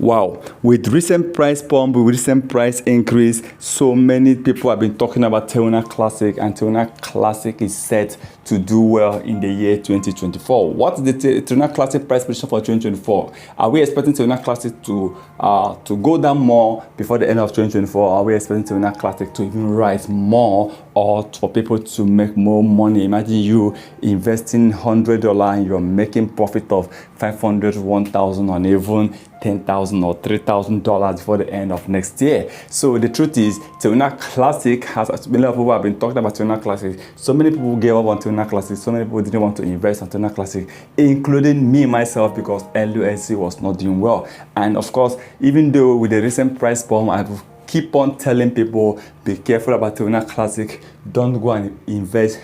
Wow, with recent price pump, with recent price increase, so many people have been talking about Terra Classic, and Terra Classic is set to do well in the year 2024. What's the Terra Classic price prediction for 2024? Are we expecting Terra Classic to go down more before the end of 2024? Are we expecting Terra Classic to even rise more, or for people to make more money? Imagine you investing $100 and you're making profit of $500, $1,000, or even $10,000 or $3,000 before the end of next year. So the truth is, Terra Classic has many people have been talking about Terra Classic. So many people gave up on Terra Classic. So many people didn't want to invest on Terra Classic, including me myself, because LUSC was not doing well. And of course, even though with the recent price bomb, I keep on telling people, be careful about Terra Classic. Don't go and invest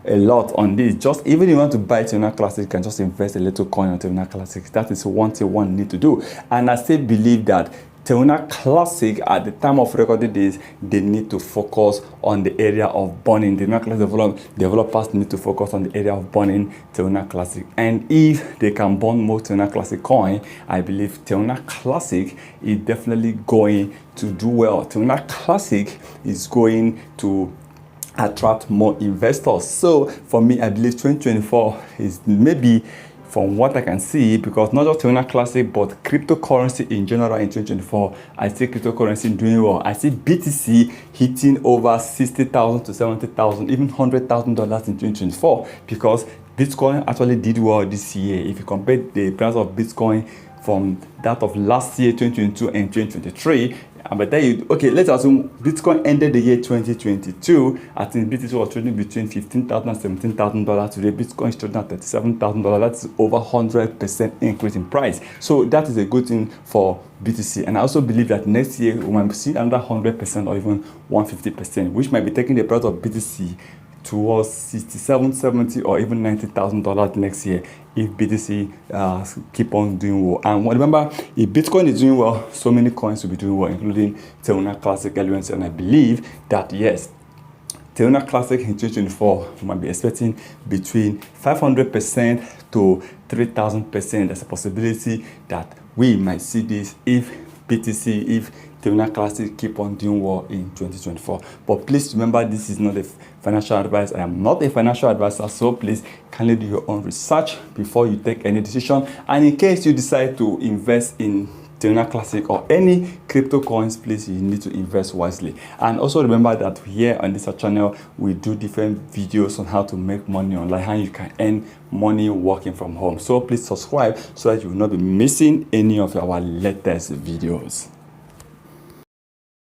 a lot on this. Just even if you want to buy Terra Classic, you can just invest a little coin on Terra Classic. That is one thing one need to do. And I still believe that Terra Classic, at the time of recording this, they need to focus on the area of burning. The Terra Classic developers need to focus on the area of burning Terra Classic. And if they can burn more Terra Classic coin, I believe Terra Classic is definitely going to do well. Terra Classic is going to attract more investors. So for me, I believe 2024 is maybe, from what I can see, because not just Terra Classic, but cryptocurrency in general in 2024, I see cryptocurrency doing well. I see BTC hitting over $60,000 to $70,000, even $100,000 in 2024, because Bitcoin actually did well this year. If you compare the price of Bitcoin from that of last year, 2022 and 2023, but then okay, let's assume Bitcoin ended the year 2022. I think BTC was trading between $15,000 and $17,000. Today, Bitcoin is trading at $37,000. That's over 100% increase in price. So that is a good thing for BTC. And I also believe that next year we might see another 100% or even 150%, which might be taking the price of BTC towards $67,000, $70,000, or even $90,000 next year if BTC keep on doing well. And remember, if Bitcoin is doing well, so many coins will be doing well, including Terra Classic, LUNC. And I believe that yes, Terra Classic in 2024 we might be expecting between 500% to 3,000%. There's a possibility that we might see this if BTC, if Terra Classic keep on doing well in 2024. But please remember, this is not a financial advice. I am not a financial advisor, so please kindly do your own research before you take any decision. And in case you decide to invest in Terra Classic or any crypto coins, please, you need to invest wisely. And also remember that here on this channel, we do different videos on how to make money online, how you can earn money working from home. So please subscribe so that you will not be missing any of our latest videos.